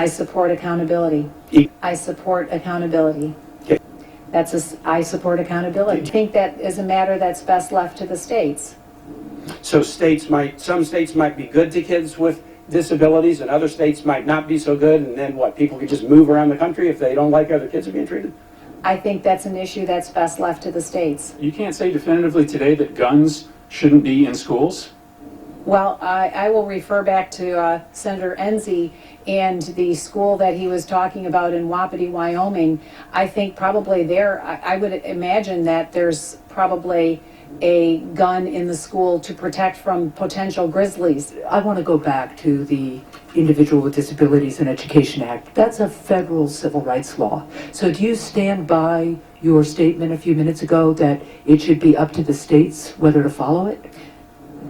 I support accountability. I support accountability. I support accountability. I think that is a matter that's best left to the states. So some states might be good to kids with disabilities and other states might not be so good, and then what, people could just move around the country if they don't like how their kids are being treated? I think that's an issue that's best left to the states. You can't say definitively today that guns shouldn't be in schools? Well, I will refer back to Senator Enzi and the school that he was talking about in Wapiti, Wyoming. I think probably there, I would imagine that there's probably a gun in the school to protect from potential grizzlies. I want to go back to the Individual with Disabilities and Education Act. That's a federal civil rights law. So do you stand by your statement a few minutes ago that it should be up to the states whether to follow it?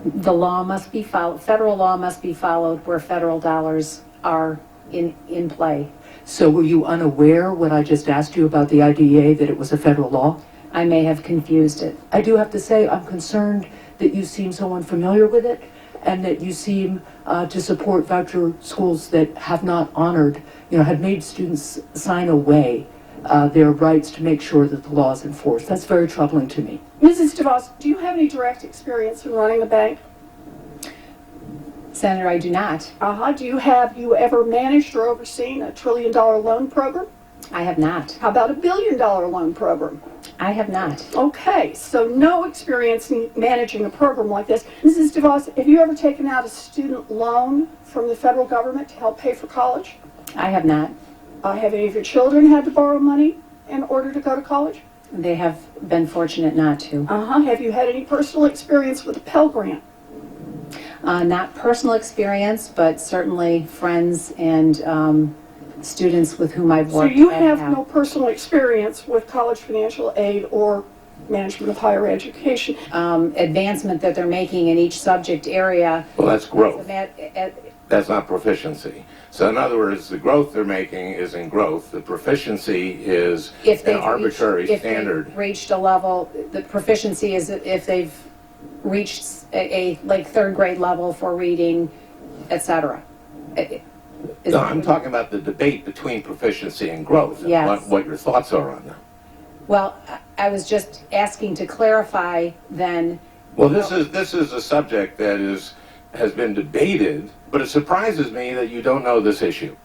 The law must be followed, federal law must be followed where federal dollars are in play. So were you unaware when I just asked you about the IDEA that it was a federal law? I may have confused it. I do have to say I'm concerned that you seem so unfamiliar with it and that you seem to support voucher schools that have not honored, have made students sign away their rights to make sure that the law is enforced. That's very troubling to me. Mrs. Devos, do you have any direct experience in running a bank? Senator, I do not. Do you ever managed or overseen a $1 trillion loan program? I have not. How about a $1 billion loan program? I have not. Okay, so no experience in managing a program like this. Mrs. Devos, have you ever taken out a student loan from the federal government to help pay for college? I have not. Have any of your children had to borrow money in order to go to college? They have been fortunate not to. Have you had any personal experience with a Pell Grant? Not personal experience, but certainly friends and students with whom I've worked. So you have no personal experience with college financial aid or management of higher education? Advancement that they're making in each subject area. Well, that's growth. That's not proficiency. So in other words, the growth they're making is in growth. The proficiency is an arbitrary standard. If they've reached a level, the proficiency is if they've reached a third grade level for reading, etc. No, I'm talking about the debate between proficiency and growth. Yes. And what your thoughts are on that. Well, I was just asking to clarify then. Well, this is a subject that has been debated, but it surprises me that you don't know this issue.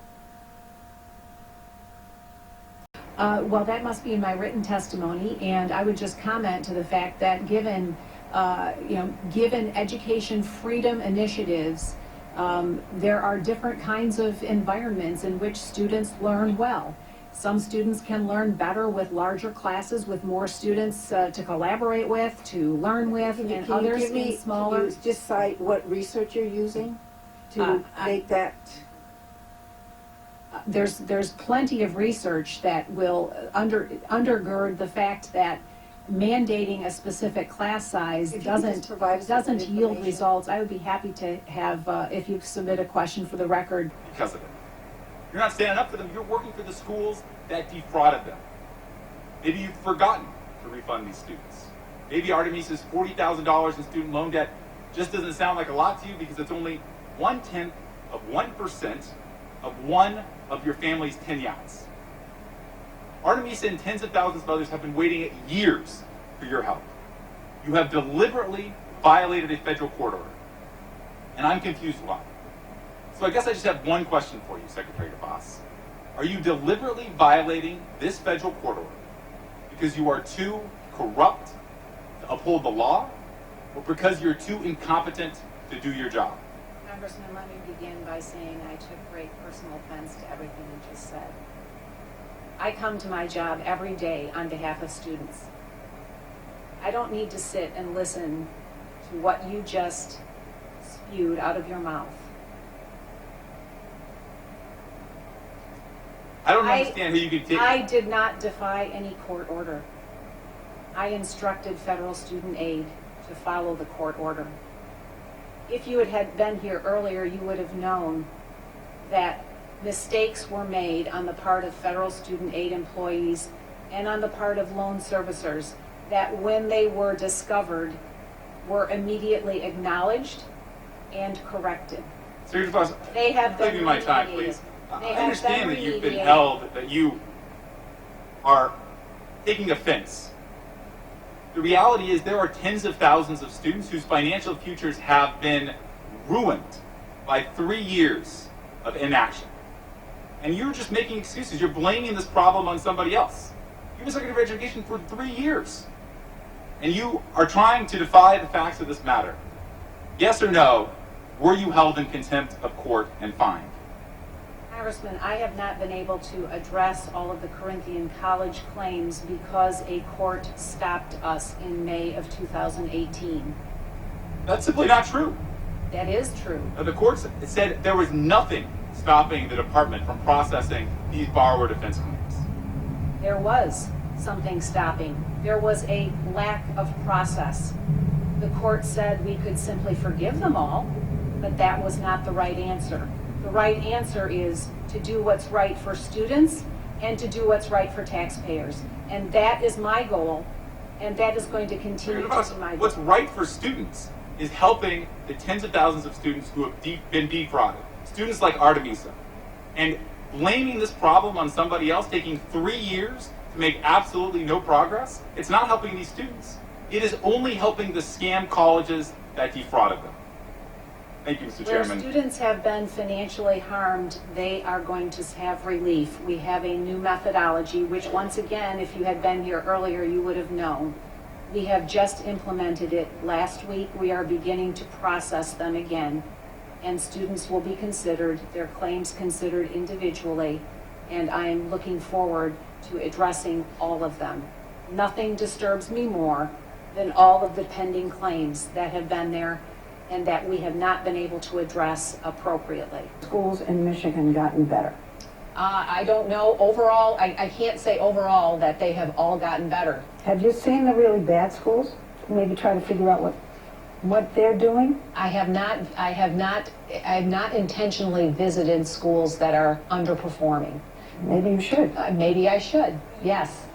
Well, that must be in my written testimony, and I would just comment to the fact that given education freedom initiatives, there are different kinds of environments in which students learn well. Some students can learn better with larger classes, with more students to collaborate with, to learn with, and others in smaller. Can you just cite what research you're using to make that? There's plenty of research that will undergird the fact that mandating a specific class size doesn't yield results. I would be happy to have, if you submit a question for the record. Because of it. You're not standing up for them. You're working for the schools that defrauded them. Maybe you've forgotten to refund these students. Maybe Artemis's $40,000 in student loan debt just doesn't sound like a lot to you because it's only 1/10 of 1% of one of your family's 10 yachts. Artemisa and tens of thousands of others have been waiting years for your help. You have deliberately violated a federal court order. And I'm confused why. So I guess I just have one question for you, Secretary DeVos. Are you deliberately violating this federal court order because you are too corrupt to uphold the law, or because you're too incompetent to do your job? Congressman, let me begin by saying I took great personal offense to everything you just said. I come to my job every day on behalf of students. I don't need to sit and listen to what you just spewed out of your mouth. I don't understand how you can take... I did not defy any court order. I instructed federal student aid to follow the court order. If you had been here earlier, you would have known that mistakes were made on the part of federal student aid employees and on the part of loan servicers that when they were discovered were immediately acknowledged and corrected. Secretary DeVos, They have been my time, remediated. please. They I have understand been that you've been remediated. held, that you are taking offense. The reality is there are tens of thousands of students whose financial futures have been ruined by 3 years of inaction. And you're just making excuses. You're blaming this problem on somebody else. You were Secretary of Education for 3 years. And you are trying to defy the facts of this matter. Yes or no, were you held in contempt of court and fined? Congressman, I have not been able to address all of the Corinthian College claims because a court stopped us in May of 2018. That's simply not true. That is true. The courts said there was nothing stopping the department from processing these borrower defense claims. There was something stopping. There was a lack of process. The court said we could simply forgive them all, but that was not the right answer. The right answer is to do what's right for students and to do what's right for taxpayers. And that is my goal, and that is going to continue to be my goal. What's right for students is helping the tens of thousands of students who have been defrauded. Students like Artemisa. And blaming this problem on somebody else, taking 3 years to make absolutely no progress, it's not helping these students. It is only helping the scam colleges that defrauded them. Thank you, Mr. Where Chairman. students have been financially harmed, they are going to have relief. We have a new methodology, which once again, if you had been here earlier, you would have known. We have just implemented it last week. We are beginning to process them again. And students will be considered, their claims considered individually. And I am looking forward to addressing all of them. Nothing disturbs me more than all of the pending claims that have been there and that we have not been able to address appropriately. Schools in Michigan gotten better? I don't know overall, I can't say overall that they have all gotten better. Have you seen the really bad schools? Maybe try to figure out what they're doing? I have not intentionally visited schools that are underperforming. Maybe you should. Maybe I should, yes.